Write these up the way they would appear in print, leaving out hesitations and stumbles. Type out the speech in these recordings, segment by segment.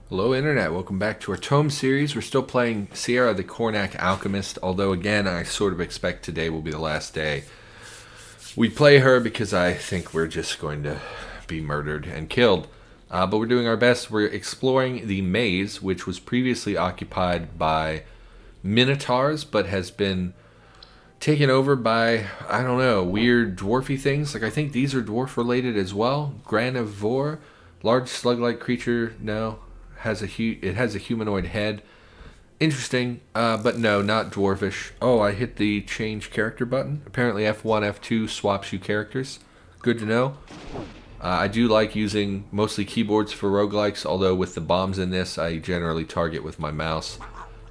Hello Internet, welcome back to our ToME series. We're still playing Sierra the Cornac Alchemist, although again I sort of expect today will be the last day. We play her because I think we're just going to be murdered and killed. But we're doing our best. We're exploring the maze, which was previously occupied by minotaurs, but has been taken over by, I don't know, weird dwarfy things. Like I think these are dwarf related as well. Granivore, large slug-like creature, no. It has a humanoid head. Interesting, but no, not dwarfish. Oh, I hit the change character button. Apparently F1, F2 swaps you characters. Good to know. I do like using mostly keyboards for roguelikes, although with the bombs in this, I generally target with my mouse.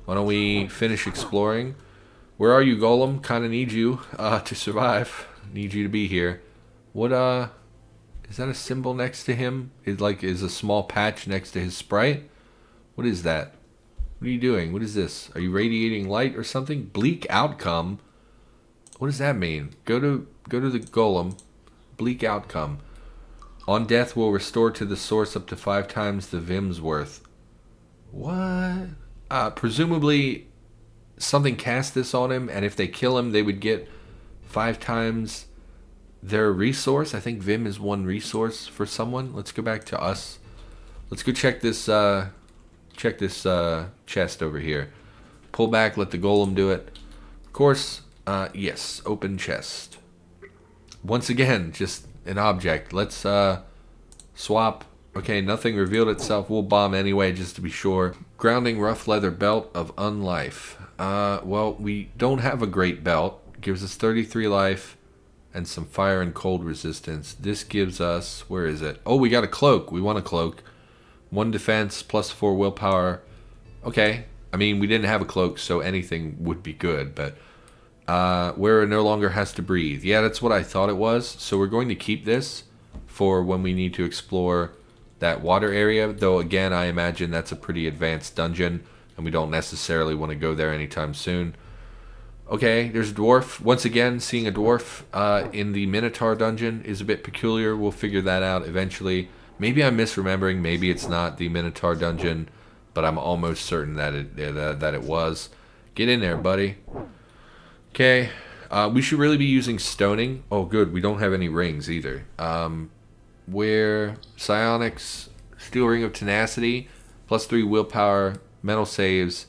Why don't we finish exploring? Where are you, Golem? Kind of need you to survive. Need you to be here. What, is that a symbol next to him? Is a small patch next to his sprite? What is that? What are you doing? What is this? Are you radiating light or something? Bleak outcome? What does that mean? Go to the golem. Bleak outcome. On death will restore to the source up to 5 times the Vim's worth. What? Presumably something cast this on him, and if they kill him, they would get 5 times their resource. I think Vim is 1 resource for someone. Let's go back to us. Let's go check this chest over here. Pull back, let the golem do it. Of course, yes, open chest. Once again, just an object. Let's swap. Okay, nothing revealed itself. We'll bomb anyway, just to be sure. Grounding rough leather belt of unlife. Well, we don't have a great belt. Gives us 33 life. And some fire and cold resistance. This gives us, where is it? Oh, we got a cloak. We want a cloak. 1 defense, plus 4 willpower. Okay. I mean, we didn't have a cloak, so anything would be good. But where it no longer has to breathe. Yeah, that's what I thought it was. So we're going to keep this for when we need to explore that water area. Though, again, I imagine that's a pretty advanced dungeon. And we don't necessarily want to go there anytime soon. Okay, there's a dwarf. Once again, seeing a dwarf in the Minotaur dungeon is a bit peculiar. We'll figure that out eventually. Maybe I'm misremembering. Maybe it's not the Minotaur dungeon, but I'm almost certain that it was. Get in there, buddy. Okay, we should really be using stoning. Oh, good. We don't have any rings either. Where psionics, steel ring of tenacity, plus 3 willpower, mental saves.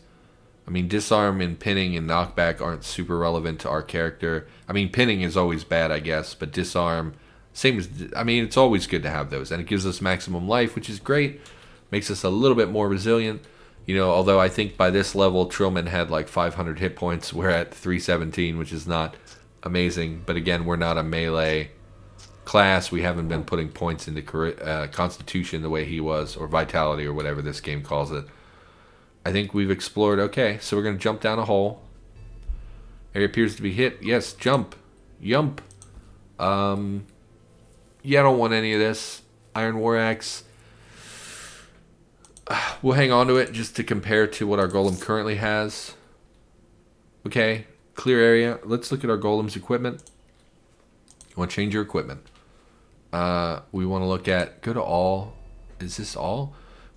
I mean, disarm and pinning and knockback aren't super relevant to our character. I mean, pinning is always bad, I guess, but disarm, same as, I mean, it's always good to have those. And it gives us maximum life, which is great. Makes us a little bit more resilient. You know, although I think by this level, Trillman had like 500 hit points. We're at 317, which is not amazing. But again, we're not a melee class. We haven't been putting points into Constitution the way he was, or Vitality, or whatever this game calls it. I think we've explored. Okay, so we're going to jump down a hole. Area appears to be hit. Yes, jump. Yump. Yeah, I don't want any of this. Iron War Axe. We'll hang on to it just to compare to what our golem currently has. Okay, clear area. Let's look at our golem's equipment. You want to change your equipment. We want to look at, go to all. Is this all?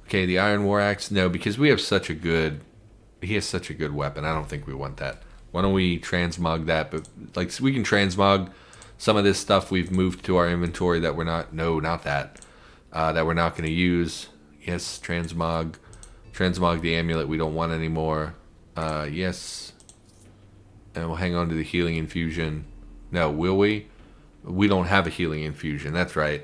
Okay, the Iron War Axe, no, because we have he has such a good weapon. I don't think we want that. Why don't we transmog that? But like, we can transmog some of this stuff we've moved to our inventory that we're not, no, not that, that we're not going to use. Yes, transmog the amulet we don't want anymore. Yes, and we'll hang on to the healing infusion. No, will we? We don't have a healing infusion, that's right.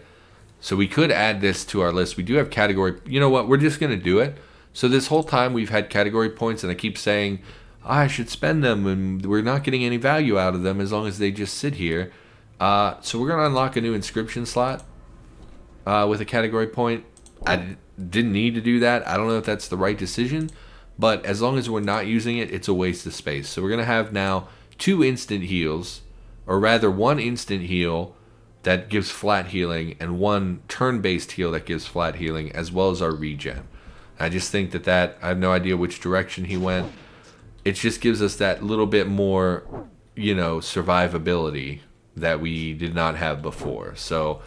So we could add this to our list. We do have category. You know what? We're just going to do it. So this whole time we've had category points, and I keep saying, I should spend them, and we're not getting any value out of them as long as they just sit here. So we're going to unlock a new inscription slot with a category point. I didn't need to do that. I don't know if that's the right decision, but as long as we're not using it, it's a waste of space. So we're going to have now 2 instant heals, or rather 1 instant heal that gives flat healing, and 1 turn-based heal that gives flat healing, as well as our regen. I just think that I have no idea which direction he went. It just gives us that little bit more, you know, survivability that we did not have before. So,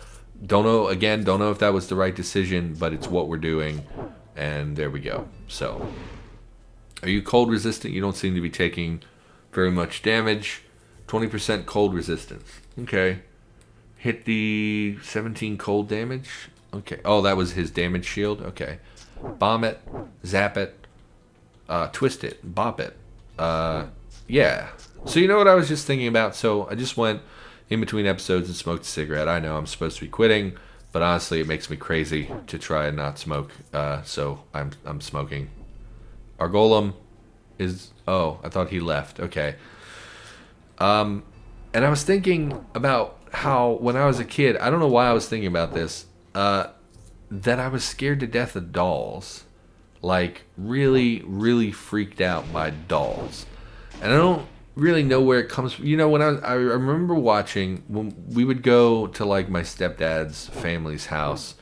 don't know if that was the right decision, but it's what we're doing. And there we go. So, are you cold resistant? You don't seem to be taking very much damage. 20% cold resistance. Okay. Hit the 17 cold damage. Okay. Oh, that was his damage shield. Okay. Bomb it. Zap it. Twist it. Bop it. Yeah. So you know what I was just thinking about? So I just went in between episodes and smoked a cigarette. I know I'm supposed to be quitting, but honestly, it makes me crazy to try and not smoke. So I'm smoking. Our golem is... Oh, I thought he left. Okay. And I was thinking about how when I was a kid, I don't know why I was thinking about this, that I was scared to death of dolls. Like, really, really freaked out by dolls. And I don't really know where it comes from. You know, when I remember watching, when we would go to, like, my stepdad's family's house,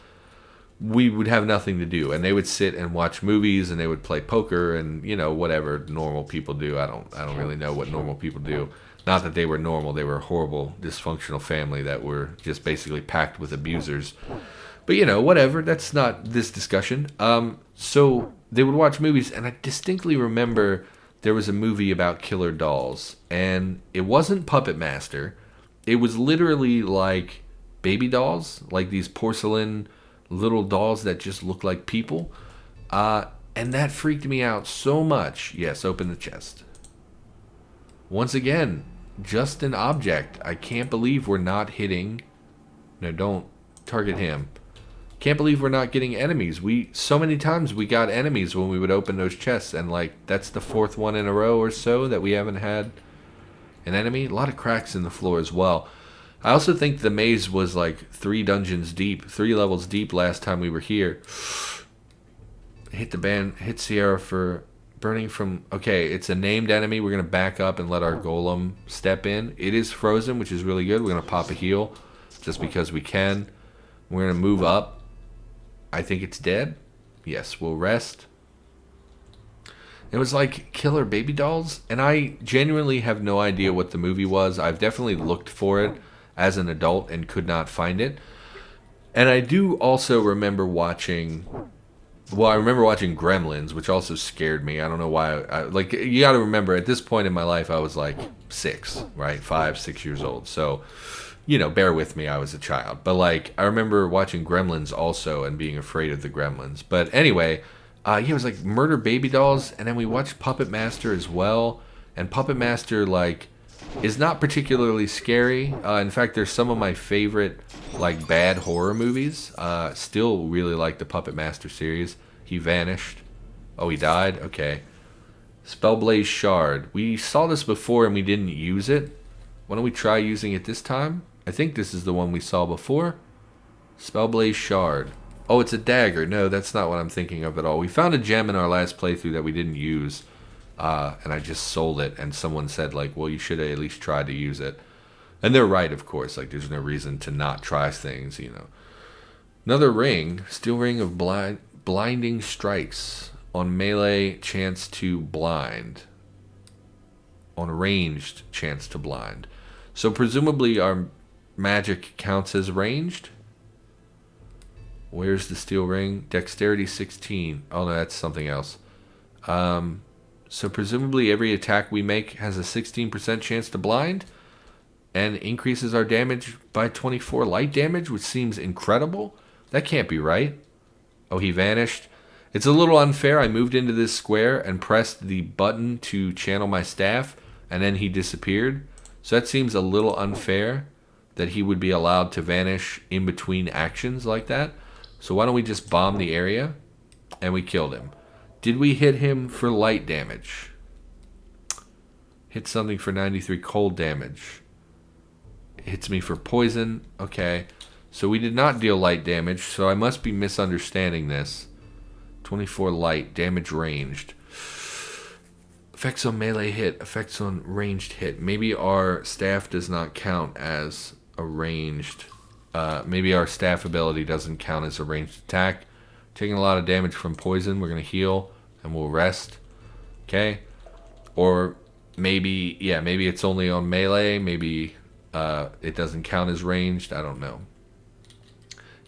we would have nothing to do, and they would sit and watch movies, and they would play poker, and, you know, whatever normal people do. I don't really know what normal people do. Not that they were normal, they were a horrible, dysfunctional family that were just basically packed with abusers. But, you know, whatever, that's not this discussion. So they would watch movies, and I distinctly remember there was a movie about killer dolls, and it wasn't Puppet Master. It was literally like baby dolls, like these porcelain little dolls that just look like people. And that freaked me out so much. Yes, open the chest. Once again, just an object. I can't believe we're not hitting... No, don't target him. Can't believe we're not getting enemies. So many times we got enemies when we would open those chests, and like that's the fourth one in a row or so that we haven't had an enemy. A lot of cracks in the floor as well. I also think the maze was like 3 dungeons deep, 3 levels deep last time we were here. Hit Sierra for burning from... Okay, it's a named enemy. We're going to back up and let our golem step in. It is frozen, which is really good. We're going to pop a heal just because we can. We're going to move up. I think it's dead. Yes, we'll rest. It was like killer baby dolls, and I genuinely have no idea what the movie was. I've definitely looked for it as an adult and could not find it. And I do also remember watching... Well, I remember watching Gremlins, which also scared me. I don't know why. Like, you got to remember, at this point in my life, I was like 6, right? 5, 6 years old. So, you know, bear with me. I was a child. But, like, I remember watching Gremlins also and being afraid of the Gremlins. But anyway, it was like Murder Baby Dolls. And then we watched Puppet Master as well. And Puppet Master, like, is not particularly scary. In fact, there's some of my favorite, like, bad horror movies. Still really like the Puppet Master series. He vanished. Oh, he died? Okay. Spellblaze Shard. We saw this before and we didn't use it. Why don't we try using it this time? I think this is the one we saw before. Spellblaze Shard. Oh, it's a dagger. No, that's not what I'm thinking of at all. We found a gem in our last playthrough that we didn't use. And I just sold it, and someone said, like, well, you should have at least tried to use it. And they're right, of course. Like, there's no reason to not try things, you know. Another ring. Steel Ring of Blinding Strikes. On melee, chance to blind. On ranged, chance to blind. So presumably our magic counts as ranged. Where's the steel ring? Dexterity 16. Oh, no, that's something else. So presumably every attack we make has a 16% chance to blind and increases our damage by 24 light damage, which seems incredible. That can't be right. Oh, he vanished. It's a little unfair. I moved into this square and pressed the button to channel my staff, and then he disappeared. So that seems a little unfair that he would be allowed to vanish in between actions like that. So why don't we just bomb the area? And we killed him. Did we hit him for light damage? Hit something for 93 cold damage. Hits me for poison. Okay. So we did not deal light damage, so I must be misunderstanding this. 24 light. Damage ranged. Effects on melee hit. Effects on ranged hit. Maybe our staff does not count as a ranged... maybe our staff ability doesn't count as a ranged attack. Taking a lot of damage from poison. We're going to heal and we'll rest. Okay. Or maybe, yeah, maybe it's only on melee. Maybe it doesn't count as ranged. I don't know.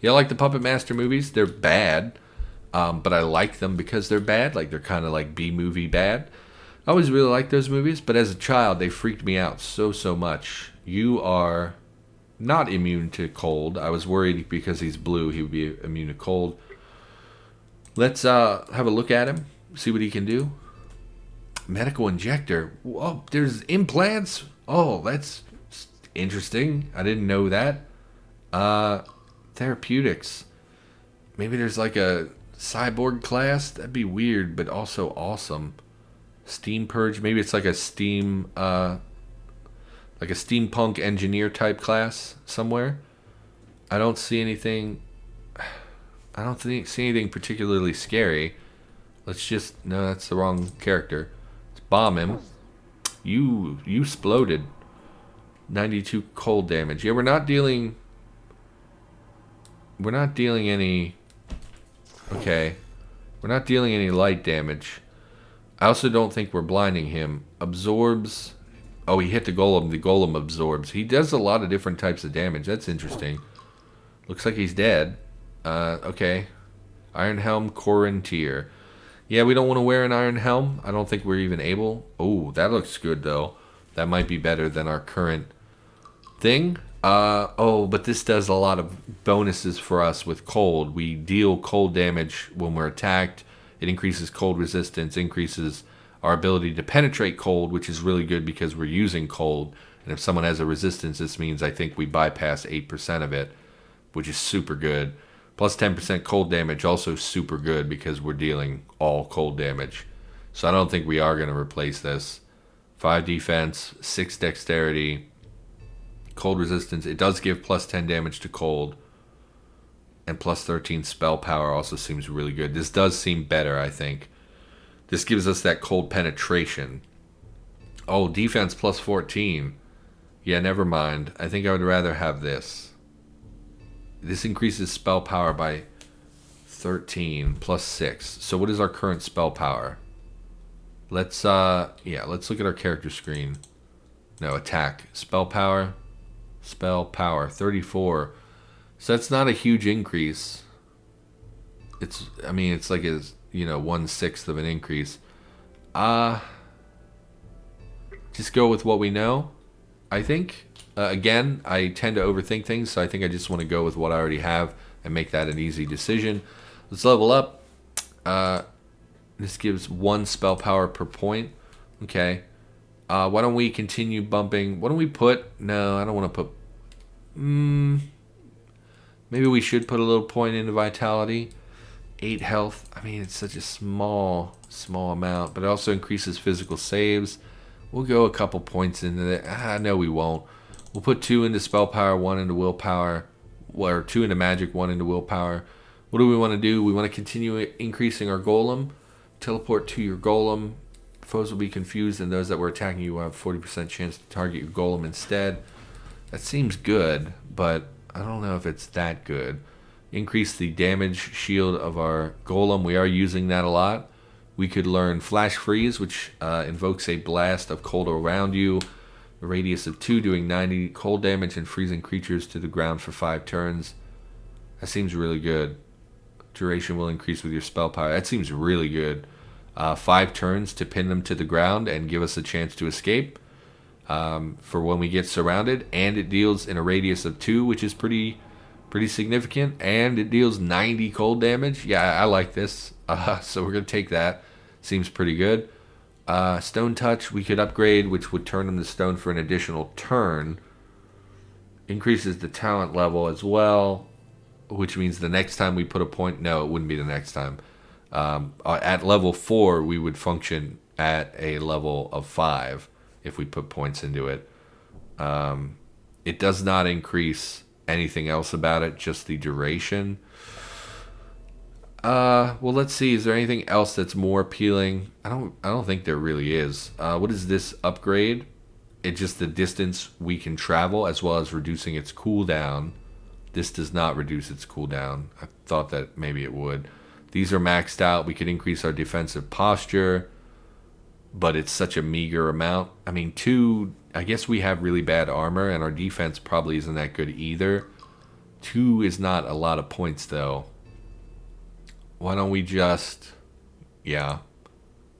Yeah, I like the Puppet Master movies. They're bad. But I like them because they're bad. Like, they're kind of like B-movie bad. I always really liked those movies, but as a child, they freaked me out so much. You are not immune to cold. I was worried because he's blue, he would be immune to cold. Let's have a look at him, see what he can do. Medical injector. Whoa, there's implants. Oh, that's interesting. I didn't know that. Therapeutics. Maybe there's like a cyborg class. That'd be weird, but also awesome. Steam purge. Maybe it's like a steam, like a steampunk engineer type class somewhere. I don't see anything. I don't see anything particularly scary. Let's just... No, that's the wrong character. Let's bomb him. You exploded. 92 cold damage. Yeah, we're not dealing any... Okay. We're not dealing any light damage. I also don't think we're blinding him. Absorbs... Oh, he hit the golem. The golem absorbs. He does a lot of different types of damage. That's interesting. Looks like he's dead. Okay. Iron Helm, Corin Tier. Yeah, we don't want to wear an Iron Helm. I don't think we're even able. Oh, that looks good, though. That might be better than our current thing. Oh, but this does a lot of bonuses for us with cold. We deal cold damage when we're attacked. It increases cold resistance, increases our ability to penetrate cold, which is really good because we're using cold. And if someone has a resistance, this means I think we bypass 8% of it, which is super good. Plus 10% cold damage, also super good because we're dealing all cold damage. So I don't think we are going to replace this. 5 defense, 6 dexterity, cold resistance. It does give plus 10 damage to cold. And plus 13 spell power also seems really good. This does seem better, I think. This gives us that cold penetration. Oh, defense plus 14. Yeah, never mind. I think I would rather have this. This increases spell power by 13 plus 6. So what is our current spell power? Let's let's look at our character screen. No, attack. Spell power. Spell power 34. So that's not a huge increase. It's like a 1/6 of an increase. Just go with what we know, I think. Again, I tend to overthink things, so I think I just want to go with what I already have and make that an easy decision. Let's level up. This gives 1 spell power per point. Okay. Why don't we continue bumping? What do we put? No, I don't want to put... maybe we should put a little point into vitality. 8 health. I mean, it's such a small amount, but it also increases physical saves. We'll go a couple points into that. No, we won't. We'll put 2 into spell power, 1 into willpower, or 2 into magic, 1 into willpower. What do we want to do? We want to continue increasing our golem. Teleport to your golem. Foes will be confused, and those that were attacking you will have 40% chance to target your golem instead. That seems good, but I don't know if it's that good. Increase the damage shield of our golem. We are using that a lot. We could learn Flash Freeze, which invokes a blast of cold around you. A radius of 2, doing 90 cold damage and freezing creatures to the ground for 5 turns. That seems really good. Duration will increase with your spell power. That seems really good. 5 turns to pin them to the ground and give us a chance to escape for when we get surrounded. And it deals in a radius of 2, which is pretty significant. And it deals 90 cold damage. Yeah, I like this. So we're going to take that. Seems pretty good. Stone Touch, we could upgrade, which would turn them to stone for an additional turn. Increases the talent level as well, which means the next time we put a point... No, it wouldn't be the next time. At level 4, we would function at a level of 5 if we put points into it. It does not increase anything else about it, just the duration. Well, let's see. Is there anything else that's more appealing? I don't think there really is. What is this upgrade? It's just the distance we can travel as well as reducing its cooldown. This does not reduce its cooldown. I thought that maybe it would. These are maxed out. We could increase our defensive posture, but it's such a meager amount. I mean, 2, I guess we have really bad armor, and our defense probably isn't that good either. 2 is not a lot of points, though. Why don't we just... Yeah.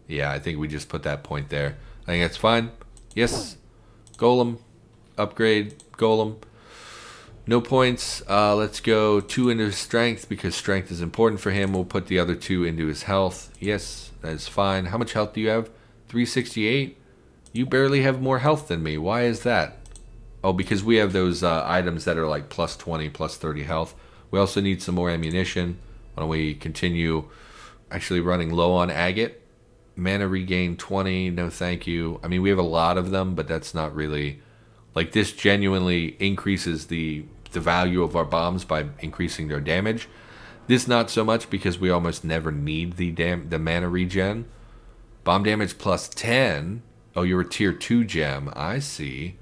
Yeah, I think we just put that point there. I think that's fine. Yes. Golem. Upgrade. Golem. No points. Let's go 2 into his strength because strength is important for him. We'll put the other 2 into his health. Yes, that is fine. How much health do you have? 368? You barely have more health than me. Why is that? Oh, because we have those items that are like plus 20, plus 30 health. We also need some more ammunition. Why don't we continue actually running low on agate? Mana regain 20. No, thank you. I mean, we have a lot of them, but that's not really... Like, this genuinely increases the value of our bombs by increasing their damage. This not so much because we almost never need the mana regen. Bomb damage plus 10. Oh, you're a tier 2 gem. I see.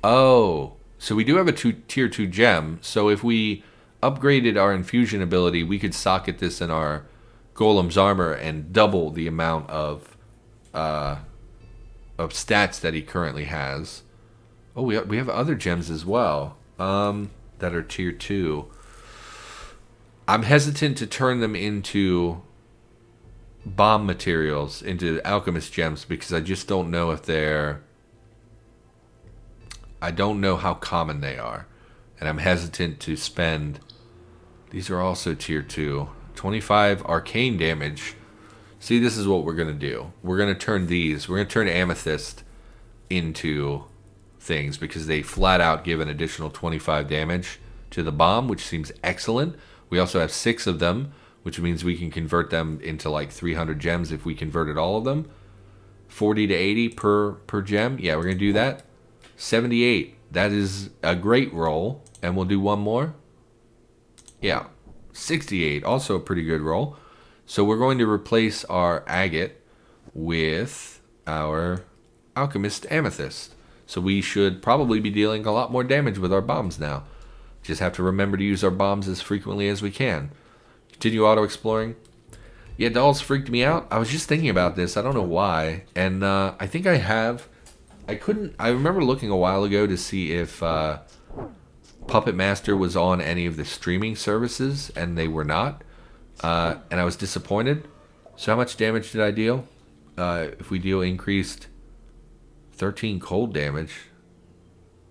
Oh, so we do have a tier 2 gem. So if we upgraded our infusion ability, we could socket this in our golem's armor and double the amount of stats that he currently has. Oh, we have other gems as well that are tier 2. I'm hesitant to turn them into bomb materials, into alchemist gems, because I just don't know if they're... I don't know how common they are. And I'm hesitant to spend... These are also tier 2. 25 arcane damage. See, this is what we're going to do. We're going to turn these... We're going to turn amethyst into... things because they flat out give an additional 25 damage to the bomb, which seems excellent. We also have 6 of them, which means we can convert them into like 300 gems if we converted all of them. 40 to 80 per gem. Yeah, we're going to do that. 78. That is a great roll. And we'll do one more. Yeah. 68. Also a pretty good roll. So we're going to replace our agate with our alchemist amethyst. So we should probably be dealing a lot more damage with our bombs now. Just have to remember to use our bombs as frequently as we can. Continue auto-exploring. Yeah, dolls freaked me out. I was just thinking about this. I don't know why. And I think I have... I remember looking a while ago to see if Puppet Master was on any of the streaming services, and they were not. And I was disappointed. So how much damage did I deal? If we deal increased... 13 cold damage.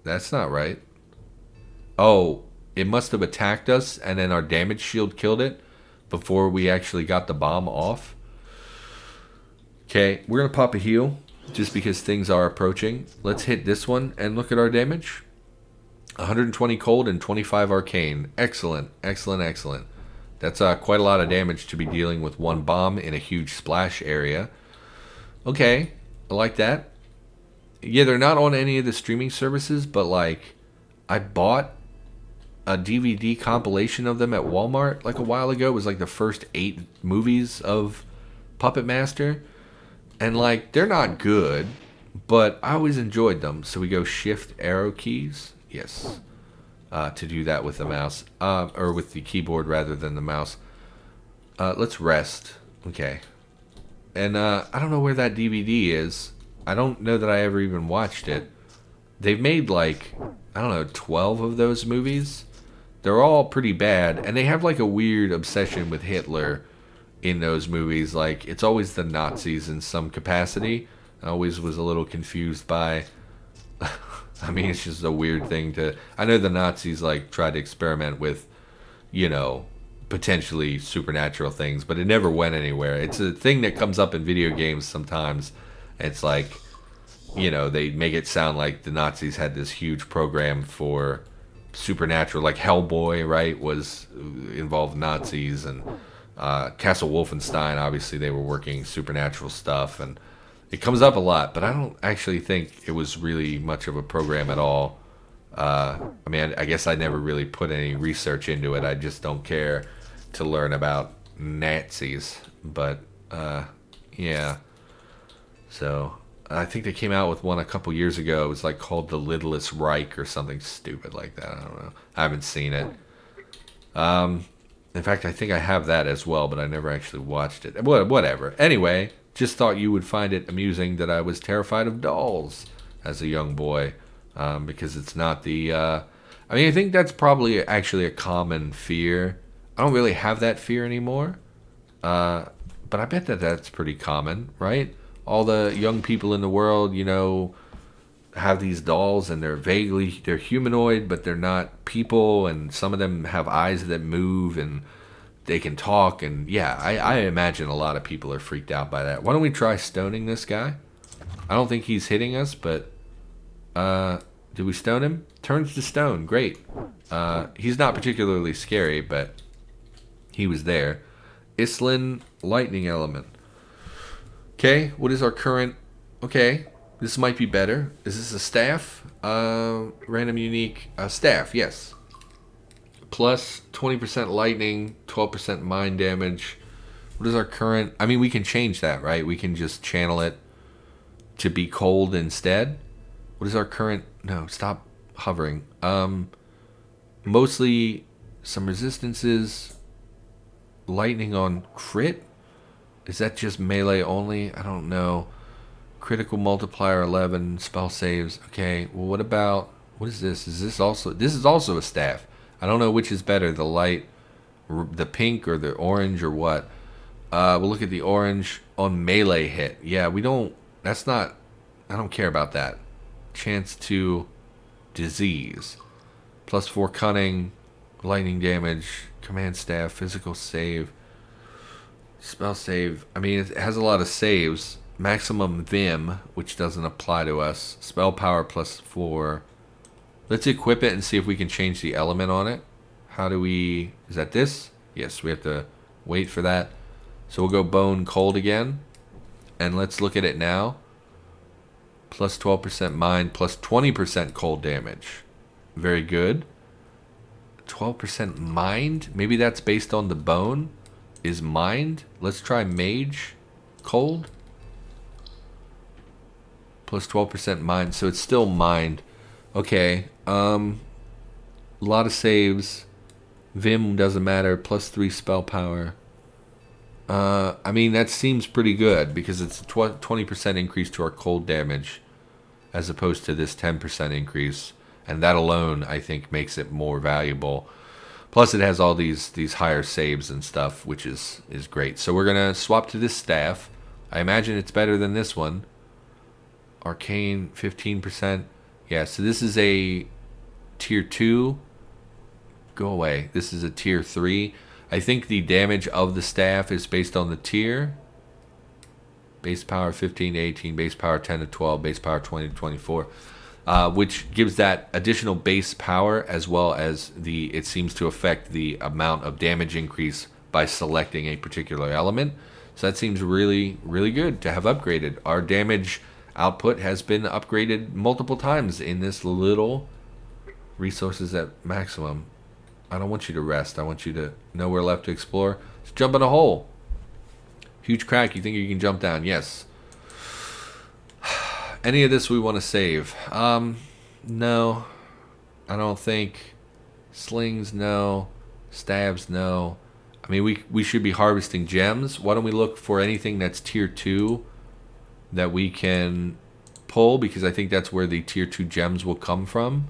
That's not right. Oh, it must have attacked us and then our damage shield killed it before we actually got the bomb off. Okay, we're going to pop a heal just because things are approaching. Let's hit this one and look at our damage. 120 cold and 25 arcane. Excellent, excellent, excellent. That's quite a lot of damage to be dealing with one bomb in a huge splash area. Okay, I like that. Yeah, they're not on any of the streaming services, but like I bought a DVD compilation of them at Walmart like a while ago. It was like the first 8 movies of Puppet Master. And like they're not good, but I always enjoyed them. So we go shift arrow keys. Yes. To do that with the mouse. Or with the keyboard rather than the mouse. Let's rest. Okay. And I don't know where that DVD is. I don't know that I ever even watched it. They've made like, I don't know, 12 of those movies. They're all pretty bad. And they have like a weird obsession with Hitler in those movies. Like, it's always the Nazis in some capacity. I always was a little confused by... I mean, it's just a weird thing to... I know the Nazis like tried to experiment with, you know, potentially supernatural things. But it never went anywhere. It's a thing that comes up in video games sometimes. It's like, you know, they make it sound like the Nazis had this huge program for supernatural, like Hellboy, right, was involved Nazis, and Castle Wolfenstein, obviously they were working supernatural stuff, and it comes up a lot, but I don't actually think it was really much of a program at all. I mean, I guess I never really put any research into it. I just don't care to learn about Nazis, but yeah. So, I think they came out with one a couple years ago. It was like called The Littlest Reich or something stupid like that. I don't know. I haven't seen it. In fact, I think I have that as well, but I never actually watched it. Whatever. Anyway, just thought you would find it amusing that I was terrified of dolls as a young boy. Because it's not the... I mean, I think that's probably actually a common fear. I don't really have that fear anymore. But I bet that that's pretty common, right? All the young people in the world, you know, have these dolls and they're humanoid, but they're not people, and some of them have eyes that move and they can talk, and yeah, I imagine a lot of people are freaked out by that. Why don't we try stoning this guy? I don't think he's hitting us, but did we stone him? Turns to stone. Great. He's not particularly scary, but he was there. Islin, lightning element. Okay, what is our current... Okay, this might be better. Is this a staff? Random unique staff, yes. Plus 20% lightning, 12% mind damage. What is our current... I mean, we can change that, right? We can just channel it to be cold instead. What is our current... No, stop hovering. Mostly some resistances. Lightning on crit? Is that just melee only? I don't know. Critical multiplier 11. Spell saves. Okay, well, what about... What is this? Is this also... This is also a staff. I don't know which is better. The light... The pink or the orange or what. We'll look at the orange on melee hit. Yeah, we don't... That's not... I don't care about that. Chance to disease. Plus 4 cunning. Lightning damage. Command staff. Physical save. Spell save. I mean, it has a lot of saves. Maximum Vim, which doesn't apply to us. Spell power plus 4. Let's equip it and see if we can change the element on it. How do we... Is that this? Yes, we have to wait for that. So we'll go bone cold again. And let's look at it now. Plus 12% mind, plus 20% cold damage. Very good. 12% mind? Maybe that's based on the bone. Is mind? Let's try mage cold. Plus 12% mind, so it's still mind. Okay. A lot of saves. Vim doesn't matter. Plus 3 spell power. I mean, that seems pretty good because it's a 20% increase to our cold damage as opposed to this 10% increase. And that alone, I think, makes it more valuable. Plus, it has all these higher saves and stuff, which is great. So we're going to swap to this staff. I imagine it's better than this one. Arcane, 15%. Yeah, so this is a tier 2. Go away. This is a tier 3. I think the damage of the staff is based on the tier. Base power 15 to 18, base power 10 to 12, base power 20 to 24. Which gives that additional base power as well as it seems to affect the amount of damage increase by selecting a particular element. So that seems really, really good to have upgraded. Our damage output has been upgraded multiple times in this little resources at maximum. I don't want you to rest. I want you to know where left to explore. Let's jump in a hole. Huge crack. You think you can jump down? Yes. Any of this we want to save? No. I don't think. Slings, no. Stabs, no. I mean, we should be harvesting gems. Why don't we look for anything that's tier 2 that we can pull? Because I think that's where the tier 2 gems will come from.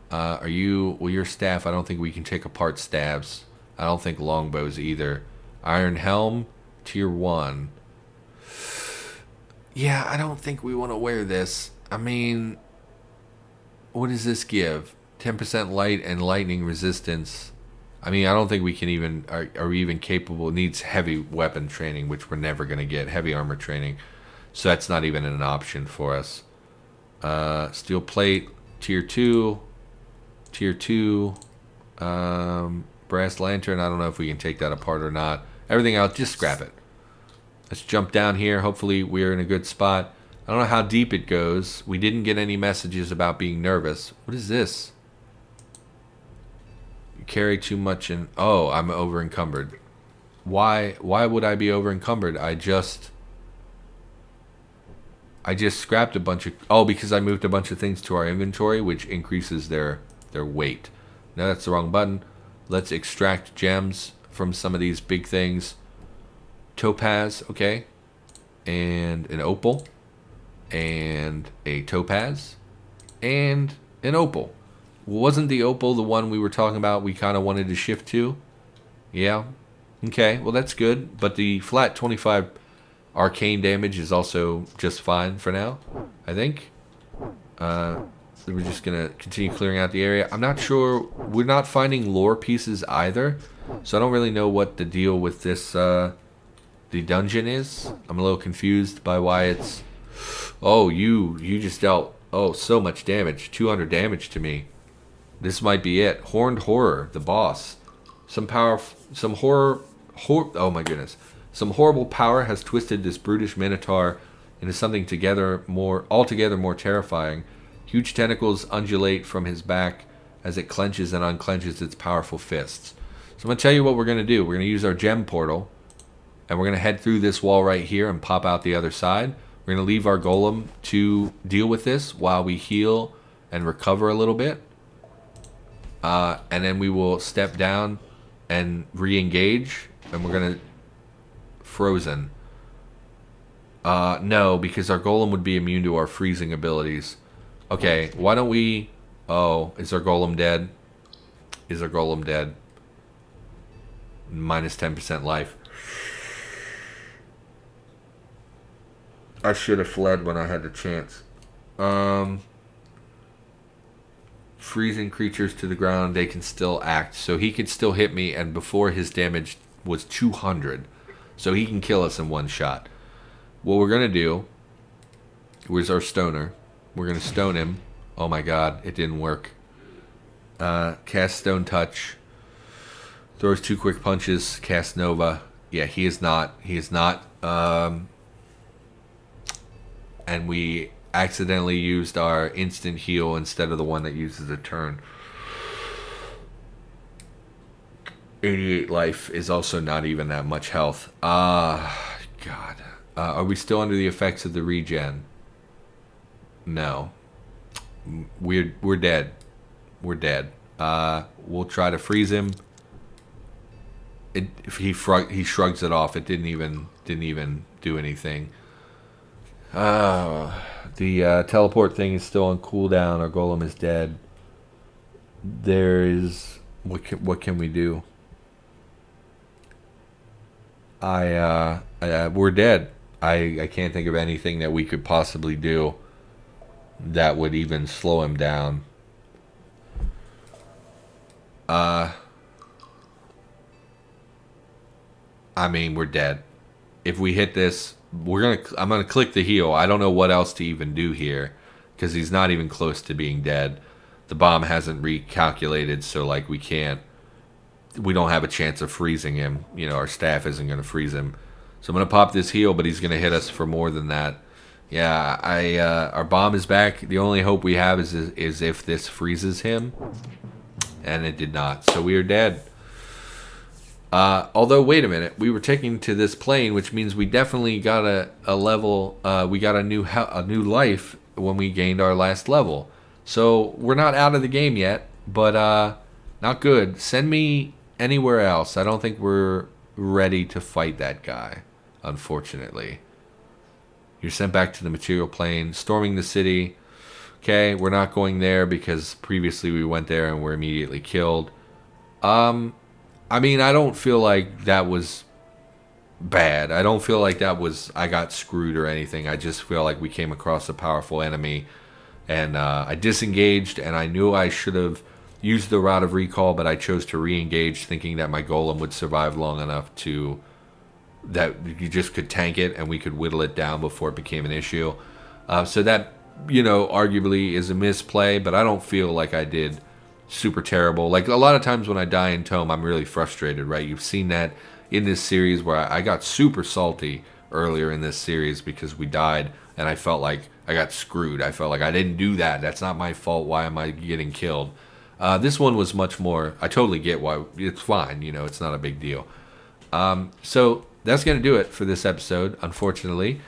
Well, your staff, I don't think we can take apart stabs. I don't think longbows either. Iron helm, tier 1. Yeah, I don't think we want to wear this. I mean, what does this give? 10% light and lightning resistance. I mean, I don't think we can even, are we even capable. It needs heavy weapon training, which we're never going to get. Heavy armor training. So that's not even an option for us. Steel plate, tier 2. Tier 2. Brass lantern, I don't know if we can take that apart or not. Everything else, just scrap it. Let's jump down here. Hopefully we're in a good spot. I don't know how deep it goes. We didn't get any messages about being nervous. What is this? You carry too much and... Oh, I'm over encumbered. Why would I be over encumbered? I just scrapped a bunch of... Oh, because I moved a bunch of things to our inventory, which increases their weight. No, that's the wrong button. Let's extract gems from some of these big things. Topaz, okay. And an opal. And a topaz. And an opal. Wasn't the opal the one we were talking about we kind of wanted to shift to? Yeah. Okay, well that's good. But the flat 25 arcane damage is also just fine for now, I think. So we're just going to continue clearing out the area. I'm not sure. We're not finding lore pieces either. So I don't really know what the deal with this, the dungeon is. I'm a little confused by why it's... Oh, you just dealt, so much damage. 200 damage to me. This might be it. Horned Horror, the boss. Some oh my goodness. Some horrible power has twisted this brutish minotaur into something altogether more terrifying. Huge tentacles undulate from his back as it clenches and unclenches its powerful fists. So I'm going to tell you what we're going to do. We're going to use our gem portal, and we're going to head through this wall right here and pop out the other side. We're going to leave our golem to deal with this while we heal and recover a little bit. And then we will step down and re-engage, and we're going to... Frozen. No, because our golem would be immune to our freezing abilities. Okay, why don't we... Oh, is our golem dead? Is our golem dead? Minus 10% life. I should have fled when I had the chance. Freezing creatures to the ground, they can still act. So he could still hit me, and before his damage was 200. So he can kill us in one shot. What we're going to do... Where's our stoner? We're going to stone him. Oh my god, it didn't work. Cast Stone Touch. Throws 2 quick punches. Cast Nova. Yeah, he is not. He is not. And we accidentally used our instant heal instead of the one that uses a turn. 88 life is also not even that much health. God. Are we still under the effects of the regen? No. We're dead. We're dead. We'll try to freeze him. He shrugs it off. It didn't even do anything. The teleport thing is still on cooldown. Our golem is dead. What can we do? We're dead. I can't think of anything that we could possibly do that would even slow him down. I mean, we're dead. If we hit this, I'm gonna click the heal. I don't know what else to even do here because he's not even close to being dead. The bomb hasn't recalculated, so like we don't have a chance of freezing him. You know, our staff isn't gonna freeze him. So I'm gonna pop this heal, but he's gonna hit us for more than that. Yeah, our bomb is back. The only hope we have is if this freezes him, and it did not. So we are dead. Although, wait a minute, we were taken to this plane, which means we definitely got a level. We got a new life when we gained our last level. So we're not out of the game yet, but not good. Send me anywhere else. I don't think we're ready to fight that guy, unfortunately. You're sent back to the material plane, storming the city. Okay, we're not going there because previously we went there and were immediately killed. I mean, I don't feel like that was bad. I don't feel like I got screwed or anything. I just feel like we came across a powerful enemy, and I disengaged, and I knew I should have used the Rod of Recall, but I chose to re-engage thinking that my golem would survive long enough that you just could tank it and we could whittle it down before it became an issue. So that, arguably is a misplay, but I don't feel like I did super terrible. Like a lot of times when I die in ToME, I'm really frustrated, right? You've seen that in this series where I got super salty earlier in this series because we died and I felt like I got screwed. I felt like I didn't do that. That's not my fault. Why am I getting killed? This one was much more, I totally get why. It's fine, it's not a big deal. So that's going to do it for this episode, unfortunately.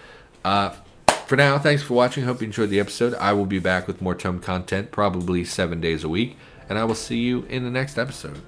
For now, thanks for watching. Hope you enjoyed the episode. I will be back with more ToME content, probably 7 days a week. And I will see you in the next episode.